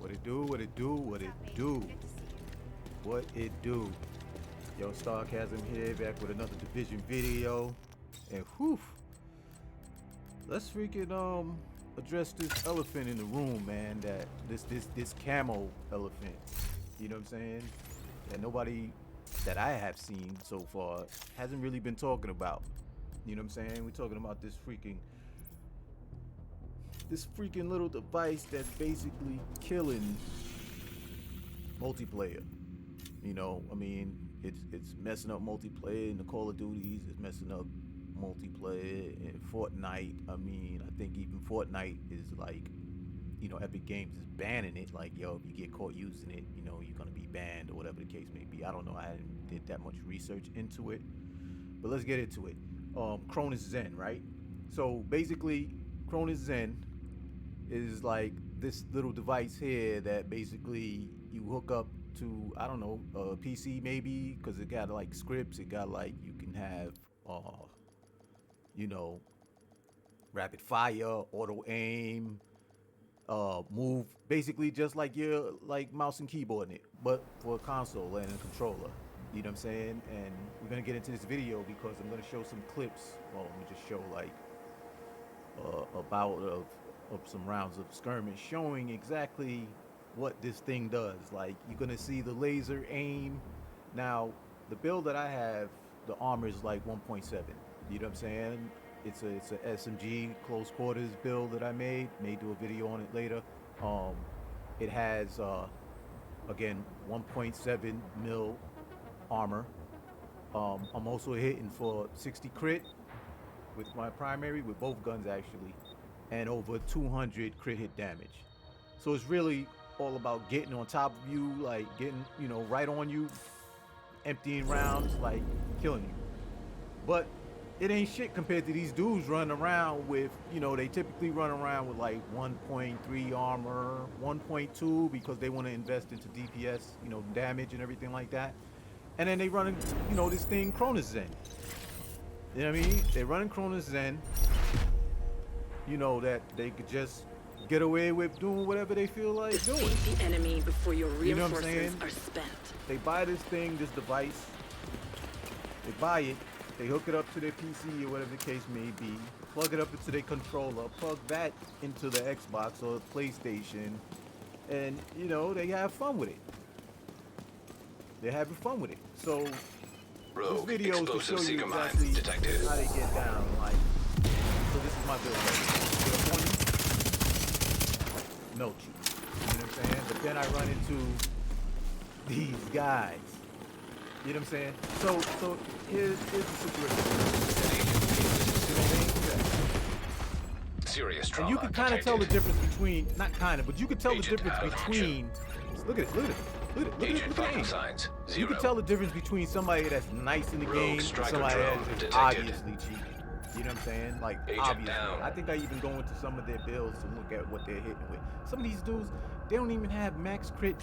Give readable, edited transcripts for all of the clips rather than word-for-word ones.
What it do? What it do? What it do? What it do? Yo, Starcasm here, back with another Division video, and whew, let's freaking address this elephant in the room, man. That this camo elephant. You know what I'm saying? That nobody that I have seen so far hasn't really been talking about. You know what I'm saying? We're talking about this freaking little device that's basically killing multiplayer. You know, I mean, it's messing up multiplayer in the Call of Duties. It's messing up multiplayer in Fortnite. I mean, I think even Fortnite is like, you know, Epic Games is banning it. Like, yo, if you get caught using it, you know, you're gonna be banned or whatever the case may be. I don't know. I hadn't did that much research into it, but let's get into it. Cronus Zen, right? So basically, Cronus Zen is like this little device here that basically you hook up to, I don't know, a PC maybe, because it got like scripts. It got like, you can have you know, rapid fire, auto aim, move, basically just like your like mouse and keyboard in it, but for a console and a controller. You know what I'm saying? And we're gonna get into this video because I'm gonna show some clips. Well, let me just show like a bout of some rounds of skirmish showing exactly what this thing does. Like, you're gonna see the laser aim. Now, the build that I have, the armor is like 1.7. You know what I'm saying? It's a SMG close quarters build that I made. May do a video on it later. It has again 1.7 mil armor. I'm also hitting for 60 crit with my primary, with both guns actually, and over 200 crit hit damage. So it's really all about getting on top of you, like getting, you know, right on you, emptying rounds, like killing you. But it ain't shit compared to these dudes running around with, you know, they typically run around with like 1.3 armor, 1.2 because they want to invest into DPS, you know, damage and everything like that. And then they running, you know, this thing Cronus Zen. You know what I mean? They running Cronus Zen, you know, that they could just get away with doing whatever they feel like doing. Defeat the enemy before your You know what I'm reinforcements saying? are spent. They buy this thing, this device, they buy it, they hook it up to their PC or whatever the case may be, plug it up into their controller, plug that into the Xbox or the PlayStation, and, you know, they have fun with it. They're having fun with it. So this video is to show you exactly how they get down. Like, so this is my build. Melt you. You know what I'm saying? But then I run into these guys. You know what I'm saying? So here's the situation. Serious trauma. And you can kind of tell the difference between, not kind of, but you can tell the difference between. Look at it. Look at it. Look at it. Look at it. Signs. You can tell the difference between somebody that's nice in the game and somebody that's just obviously cheating. You know what I'm saying? Like, obviously. I think I even go into some of their builds to look at what they're hitting with. Some of these dudes, they don't even have max crit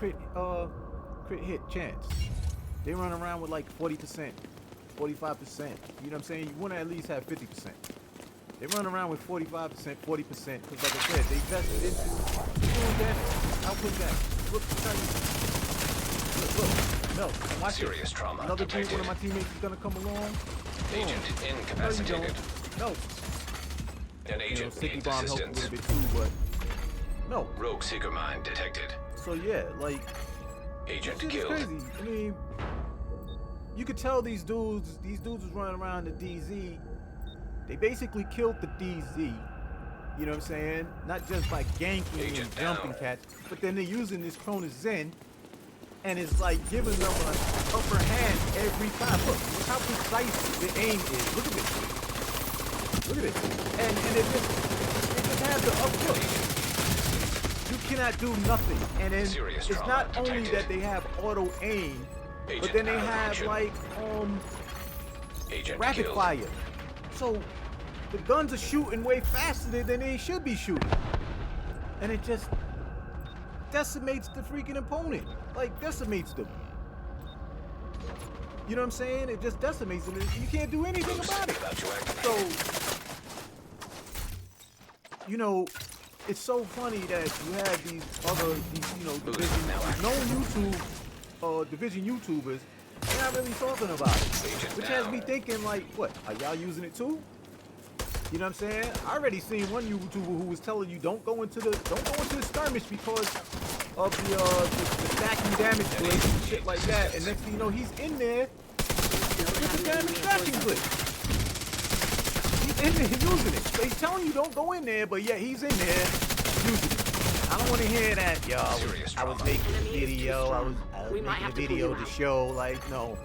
hit chance. They run around with like 40%, 45%. You know what I'm saying? You want to at least have 50%. They run around with 45%, 40%, because like I said, they vested into doing that. Output that. Look, no, watch Serious it. trauma. Another Detected. dude, one of my teammates is gonna come along. Agent incapacitated. No. An agent Sticky needs bomb helped a assistance. little bit too, but no. Rogue seeker mine detected. So yeah, like, Agent shit is killed. crazy. I mean, you could tell these dudes was running around the DZ. They basically killed the DZ. You know what I'm saying? Not just by ganking Agent and jumping down. cats, but then they're using this Cronus Zen, and it's like giving them an upper hand every time. Look how precise the aim is. Look at this. Look at it. And it just has the upkill. You cannot do nothing. And then Serious it's trauma not only detected. that they have auto aim, but Agent then they out of have action. like Agent rapid killed. fire. So the guns are shooting way faster than they should be shooting. And it just decimates the freaking opponent. Like, decimates them. You know what I'm saying? It just decimates them. You can't do anything about it. So, you know, it's so funny that you have these other, you know, division, known division YouTubers. They're not really talking about it, which has me thinking like, what? Are y'all using it too? You know what I'm saying? I already seen one YouTuber who was telling you don't go into the skirmish because of the stacking damage glitch and shit like that. And next thing you know, he's in there with the damage stacking glitch. He's in there using it. So he's telling you don't go in there, but yeah, he's in there using it. I don't want to hear that, y'all. I was making a video. I was making a video to show, like, no.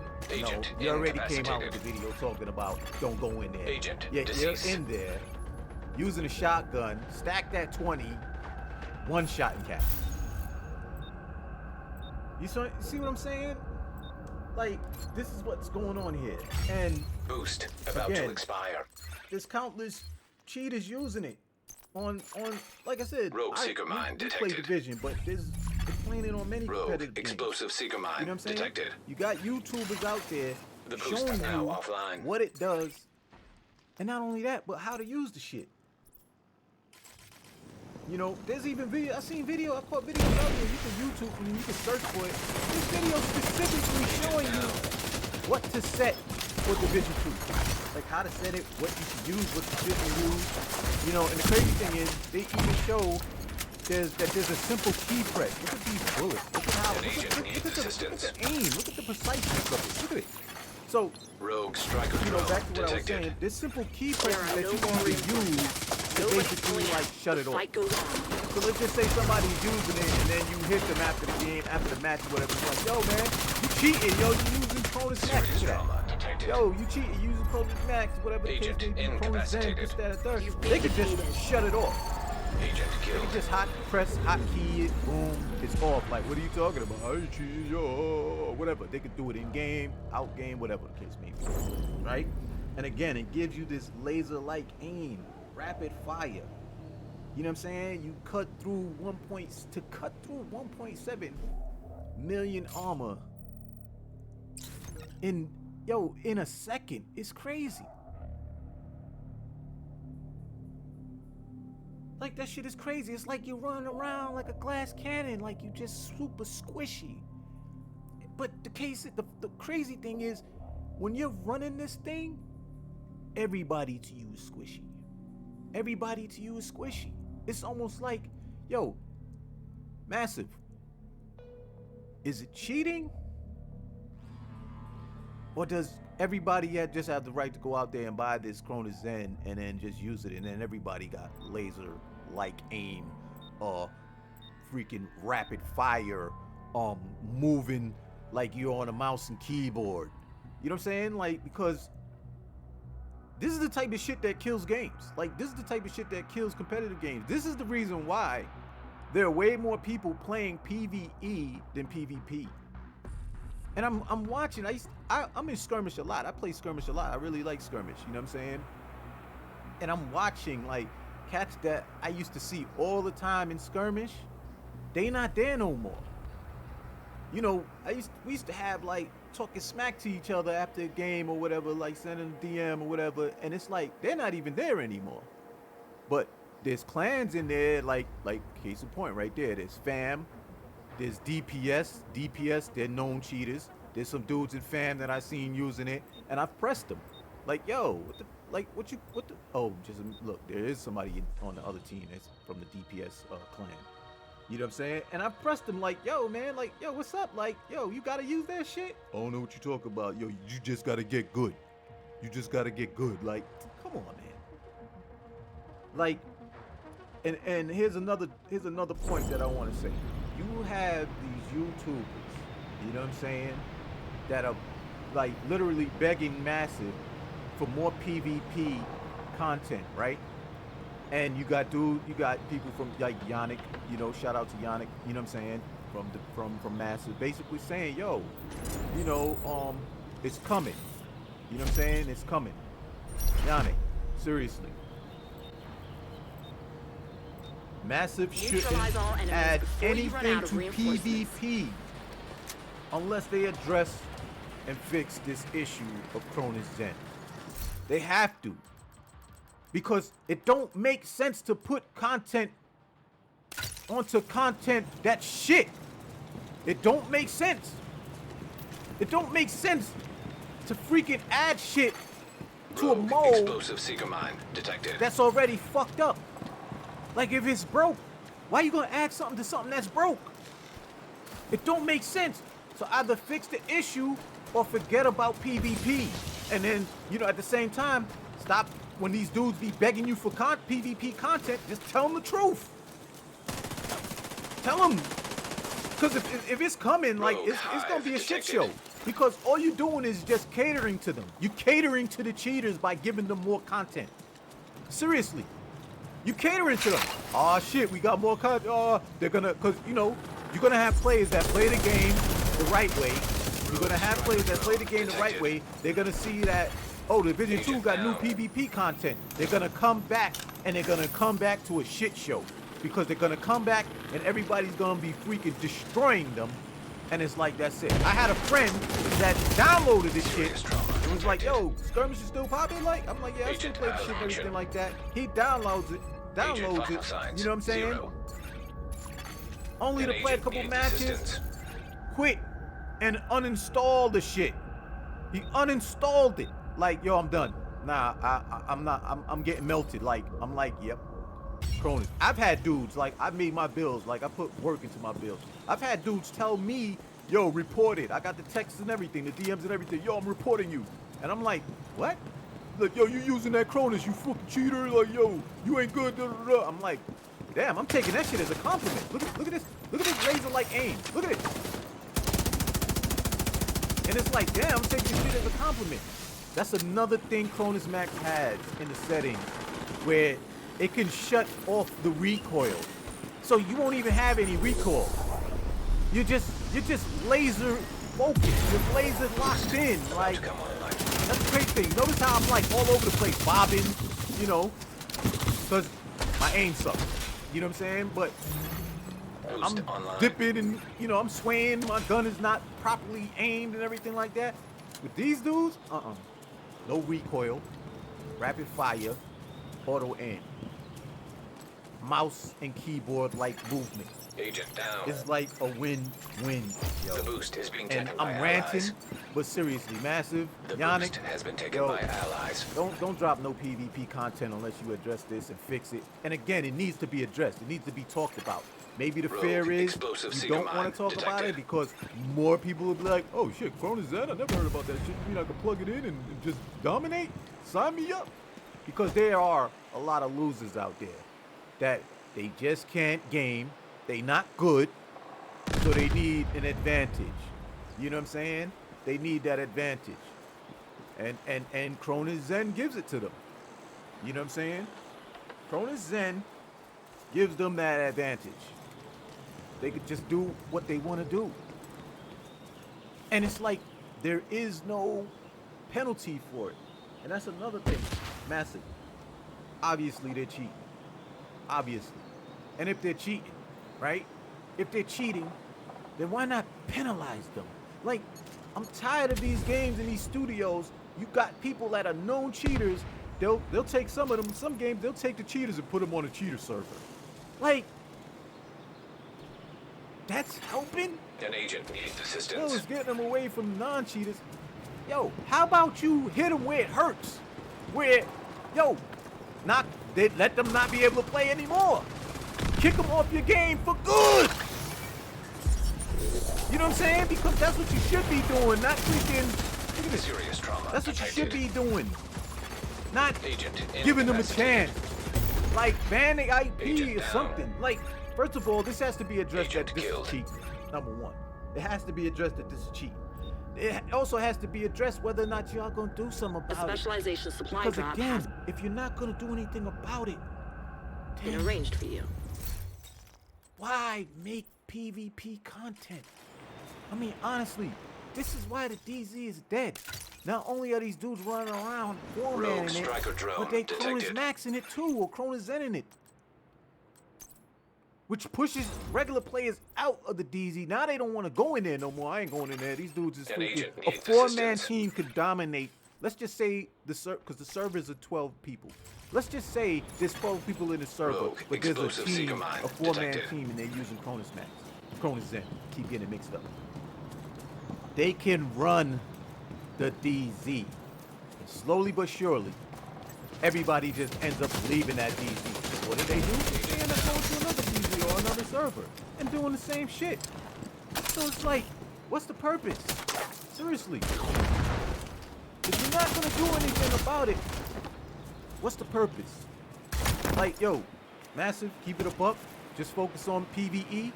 You already came out with the video talking about don't go in there. Yeah, you're in there using a shotgun, stack that 20, one shot and catch. You see what I'm saying? Like, this is what's going on here. And boost about to expire. There's countless cheaters using it. On like I said, Rogue Seeker Mine we detected. play Division, but they're playing it on many competitive games. Explosive Seeker Mine you know what I'm saying? detected. You got YouTubers out there showing you offline. what it does, and not only that, but how to use the shit. You know, there's even video. I seen video. I caught videos out there. You can YouTube and you can search for it. This video specifically showing you what to set for Division 2. Like how to set it, what you should use, what you shouldn't use. You know, and the crazy thing is, they even show there's a simple key press. Look at these bullets. Look at how. Look at the aim. Look at the preciseness of it. Look at it. So, Rogue Striker you know, back to what I was saying. This simple key presses that you can use to basically like shut it off. So let's just say somebody's using it and then you hit them after the game, after the match, or whatever. It's like, yo, man, you cheating, yo, you using Cronus Zen. Yo, you cheating, you using Cronus Max, whatever the case may be, Cronus Zen, this, that, and third. They could just shut it off. They could just hot press, hot key it, boom, it's off. Like, what are you talking about? I cheated, yo, whatever. They could do it in game, out game, whatever the case may be, right? And again, it gives you this laser-like aim, rapid fire. You know what I'm saying? You cut through 1.7 million armor in a second. It's crazy. Like, that shit is crazy. It's like you're running around like a glass cannon, like you just super squishy. But the crazy thing is, when you're running this thing, everybody to you is squishy. Everybody to you is squishy. It's almost like, yo, Massive, is it cheating? Or does everybody just have the right to go out there and buy this Cronus Zen and then just use it, and then everybody got laser-like aim, freaking rapid fire, moving like you're on a mouse and keyboard? You know what I'm saying? Like, because this is the type of shit that kills games. Like, this is the type of shit that kills competitive games. This is the reason why there are way more people playing PvE than PvP. And I'm watching. I'm in skirmish a lot. I play skirmish a lot. I really like skirmish. You know what I'm saying? And I'm watching like cats that I used to see all the time in skirmish. They not there no more. You know, we used to have like talking smack to each other after a game or whatever, like sending a DM or whatever, and it's like they're not even there anymore. But there's clans in there, like case in point right there. There's fam, there's DPS, they're known cheaters. There's some dudes in fam that I seen using it, and I've pressed them. Like, yo, look, there is somebody on the other team that's from the DPS clan. You know what I'm saying? And I pressed them like, yo, man, like, yo, what's up? Like, yo, you gotta use that shit? I don't know what you talking about. Yo, you just gotta get good. You just gotta get good. Like, come on, man. Like, and here's another point that I want to say. You have these YouTubers, you know what I'm saying, that are like literally begging Massive for more PvP content, right? And you got people from like Yannick, you know, shout out to Yannick, you know what I'm saying, from Massive, basically saying, yo, you know, it's coming. You know what I'm saying? It's coming. Yannick, seriously. Massive shouldn't add anything to PvP unless they address and fix this issue of Cronus Zen. They have to. Because it don't make sense to put content onto content that's shit. It don't make sense. It don't make sense to freaking add shit to a Rogue mode explosive seeker mine detected. that's already fucked up. Like, if it's broke, why you gonna add something to something that's broke? It don't make sense. So either fix the issue or forget about PvP. And then, you know, at the same time, stop when these dudes be begging you for PvP content, just tell them the truth. Tell them. Because if it's coming, like, it's gonna be a shit show. Because all you're doing is just catering to them. You're catering to the cheaters by giving them more content. Seriously. You catering to them. Oh shit, we got more content. Oh, they're gonna, cause you know, you're gonna have players that play the game the right way. You're gonna have players that play the game the right way. They're gonna see that, oh, the Division 2 got new PvP content. They're gonna come back, and they're gonna come back to a shit show. Because they're gonna come back and everybody's gonna be freaking destroying them. And it's like, that's it. I had a friend that downloaded this shit. It was like, yo, skirmish is still popping? Like, I'm like, yeah, I still play the shit and everything like that. He downloads it, you know what I'm saying? Only to play a couple matches, quit, and uninstall the shit. He uninstalled it. Like, yo, I'm done. Nah, I'm getting melted. Like, I'm like, yep. Cronus. I've had dudes, like, I made my bills, like, I put work into my bills. I've had dudes tell me, yo, report it. I got the texts and everything, the DMs and everything. Yo, I'm reporting you. And I'm like, what? Like, yo, you using that Cronus, you fucking cheater. Like, yo, you ain't good. Da, da, da. I'm like, damn, I'm taking that shit as a compliment. Look at this. Look at this laser-like aim. Look at it. And it's like, damn, I'm taking this shit as a compliment. That's another thing Cronus Max has in the settings where it can shut off the recoil. So you won't even have any recoil. You're just laser focused. You're laser locked in. Like, that's the great thing. Notice how I'm like all over the place, bobbing, you know, because my aim sucks. You know what I'm saying? But I'm dipping and, you know, I'm swaying. My gun is not properly aimed and everything like that. With these dudes, no recoil, rapid fire, auto aim. Mouse and keyboard like movement. Agent down. It's like a win-win, yo. The boost is being and taken by I'm ranting, allies. But seriously, massive. The Yannick, boost has been taken yo, by allies. don't drop no PvP content unless you address this and fix it. And again, it needs to be addressed. It needs to be talked about. Maybe the fear is you don't want to talk about it because more people will be like, oh shit, Cronus Zen, I never heard about that shit. You mean I can plug it in and just dominate? Sign me up. Because there are a lot of losers out there that they just can't game. They not good, so they need an advantage. You know what I'm saying? They need that advantage. And Cronus Zen gives it to them. You know what I'm saying? Cronus Zen gives them that advantage. They could just do what they want to do. And it's like there is no penalty for it. And that's another thing. Massive. Obviously they're cheating. Obviously. And if they're cheating, right? If they're cheating, then why not penalize them? Like, I'm tired of these games in these studios. You got people that are known cheaters. They'll take some of them. Some games they'll take the cheaters and put them on a cheater server. Like, that's helping. An agent needs Yo, assistance. it's getting them away from non-cheaters. Yo, how about you hit them where it hurts? Where, yo, they let them not be able to play anymore. Kick them off your game for good. You know what I'm saying? Because that's what you should be doing, not freaking. Look at this. Serious trauma. That's what you should be doing. Not Agent giving them a incapacitated. chance. Like banning IP Agent or down. something. Like, first of all, this has to be addressed Agent that this killed. is cheating. Number one. It has to be addressed that this is cheating. It also has to be addressed whether or not y'all gonna do something A about it. specialization supply Because drop again, has if you're not gonna do anything about it, been then arranged for you. why make PvP content? I mean, honestly, this is why the DZ is dead. Not only are these dudes running around formatting it, striker drone but they Cronus detected. Maxing it too, or Cronus Zen in it. Which pushes regular players out of the DZ. Now they don't want to go in there no more. I ain't going in there. These dudes is An freaking. agent A needs four-man assistance. team could dominate let's just say because the servers are 12 people. Let's just say there's 12 people in the server, Rogue, but there's a explosive team, seeker mine a 4-man detected. team, and they're using Cronus Zen. Keep getting it mixed up. They can run the DZ. Slowly but surely, everybody just ends up leaving that DZ. What do? They end up going to another DZ or another server and doing the same shit. So it's like, what's the purpose? Seriously. If you're not gonna do anything about it, what's the purpose? Like, yo, Massive, keep it a buck. Just focus on PvE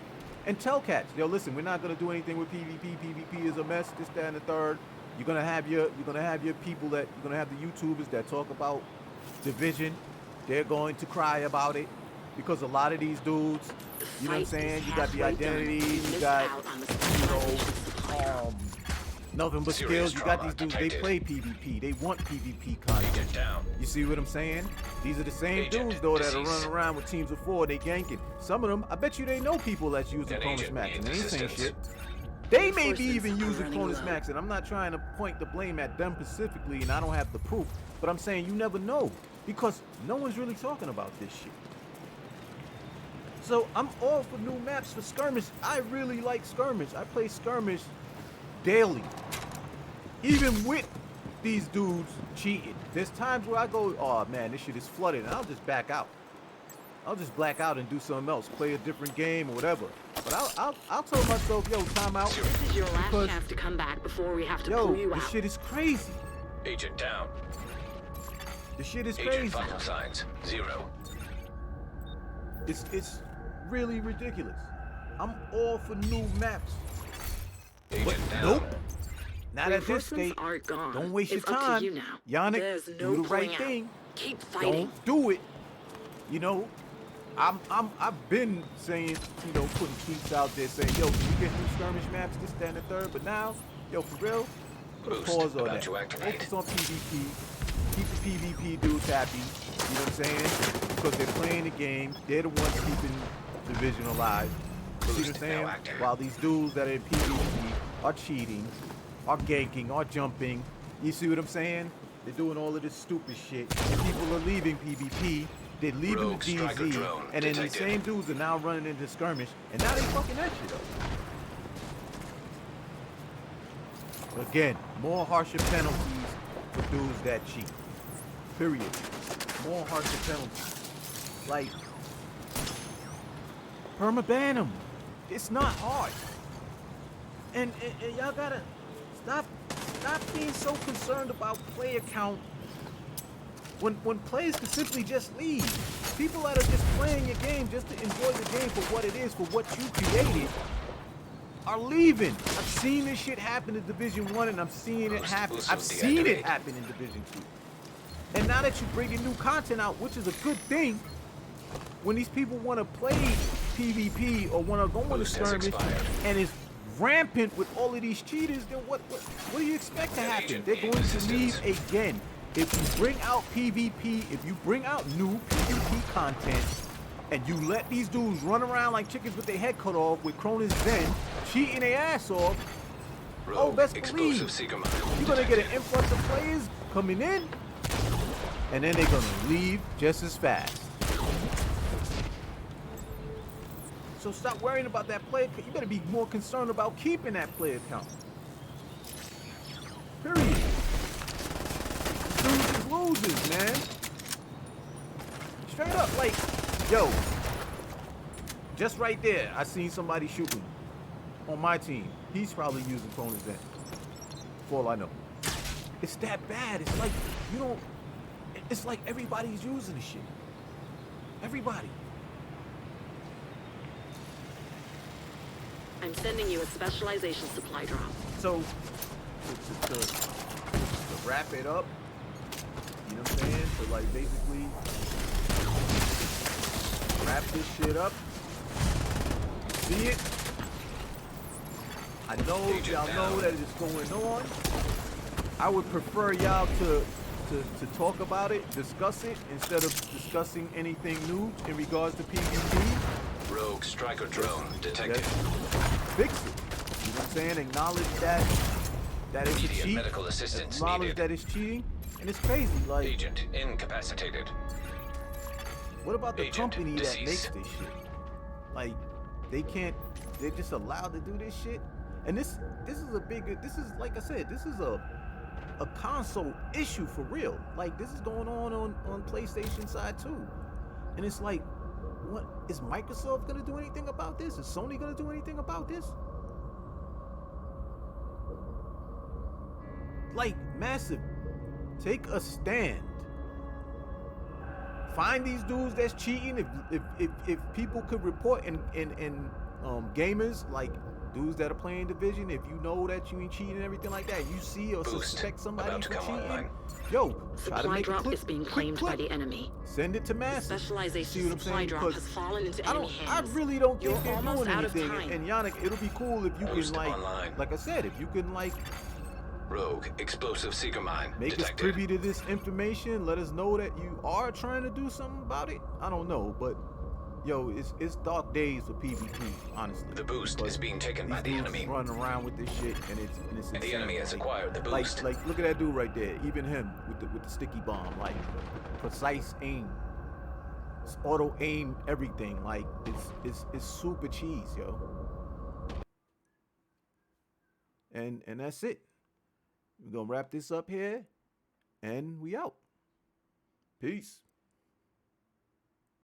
and tell cats, yo, listen, we're not gonna do anything with PvP. PvP is a mess. This, that, and the third. You're gonna have your people that you're gonna have the YouTubers that talk about Division. They're going to cry about it because a lot of these dudes, you know what I'm saying? You got the identities, you got, you know, nothing but skills. You got these dudes, they play PvP. They want PvP content. You see what I'm saying? These are the same dudes, though, that are running around with teams of 4. They ganking. Some of them, I bet you they know people that's using Cronus Max, and they ain't saying shit. They may be even using Cronus Max, and I'm not trying to point the blame at them specifically, and I don't have the proof, but I'm saying you never know, because no one's really talking about this shit. So I'm all for new maps for skirmish. I really like skirmish. I play skirmish daily, even with these dudes cheating. There's times where I go, oh man, this shit is flooded, and I'll just back out. I'll just black out and do something else, play a different game or whatever. But I'll tell myself, yo, time out. This is your last chance to come back before we have to pull you out. This shit is crazy. Agent down. This shit is Agent crazy. vital signs 0. It's really ridiculous. I'm all for new maps. Agent But down. nope. Not at this state. Aren't gone. Don't waste It's your up time. to you now. Yannick, There's no do the right pulling out. thing. Keep fighting. Don't do it. You know, I've been saying, you know, putting tweets out there saying, yo, can we get new skirmish maps, this, that, and the third? But now, yo, for real, put a Boost pause on about that. to activate. Focus on PvP. Keep the PvP dudes happy. You know what I'm saying? Because they're playing the game. They're the ones keeping Division alive. You see what I'm saying? While these dudes that are in PvP are cheating, are ganking, are jumping. You see what I'm saying? They're doing all of this stupid shit. And people are leaving PvP. They're leaving Rogue the striker DZ. drone And then these detected. same dudes are now running into skirmish. And now they fucking that shit up. Again, more harsher penalties for dudes that cheat. Period. More harsher penalties. Like, permaban them. It's not hard. And y'all gotta stop being so concerned about player count when players can simply just leave. People that are just playing your game just to enjoy the game for what it is, for what you created, are leaving. I've seen this shit happen in Division 1 and I'm seeing it happen. I've seen it happen in Division 2. And now that you're bringing new content out, which is a good thing, when these people want to play PvP or want to go on a skirmish and it's rampant with all of these cheaters, then what do you expect to happen? They're going to leave again. If you bring out PvP, if you bring out new PvP content, and you let these dudes run around like chickens with their head cut off with Cronus Zen, cheating their ass off, oh, best believe you're gonna get an influx of players coming in, and then they're gonna leave just as fast. So stop worrying about that player. You better be more concerned about keeping that player count. Period. Dudes is losers, man. Straight up, like, yo, just right there, I seen somebody shooting on my team. He's probably using Cronus Zen, for all I know. It's that bad. It's like, you don't, it's like everybody's using this shit. Everybody. I'm sending you a specialization supply drop. So, to wrap it up, you know what I'm saying? To like basically wrap this shit up. See it? I know y'all know that it's going on. I would prefer y'all to talk about it, discuss it, instead of discussing anything new in regards to PvP. Rogue striker drone detected. Fix it. You know what I'm saying? Acknowledge that that it's a Immediate cheat, medical assistance acknowledge needed. that it's cheating, and it's crazy. Like, Agent incapacitated. what about the Agent company that makes deceased. this shit? Like, they're just allowed to do this shit? And this is a bigger, this is, like I said, this is a console issue for real. Like, this is going on PlayStation side too. And it's like, what is Microsoft gonna do anything about this? Is Sony gonna do anything about this? Like, massive, take a stand. Find these dudes that's cheating. If people could report in gamers, like dudes that are playing Division, if you know that you ain't cheating and everything like that, you see or Boost suspect somebody about to for come cheating, online. yo, try to Supply make a drop clip, is being quick claimed by clip. the enemy. Send it to The massive. See specialization what I'm supply saying? drop 'Cause has fallen into I enemy hands. really don't You're think they're almost doing out of anything. time. And Yannick, it'll be cool if you can, Boost like, online. like I said, if you can, like, Rogue explosive seeker mine make us detected. privy to this information. Let us know that you are trying to do something about it. I don't know, but yo, it's dark days for PvP, honestly. The boost because is being taken by these the dudes enemy. is running around with this shit, and it's And insane. the enemy has Like- acquired the boost. Like look at that dude right there. Even him with the sticky bomb, like precise aim, it's auto aim, everything. Like it's super cheese, yo. And that's it. We're gonna wrap this up here, and we out. Peace.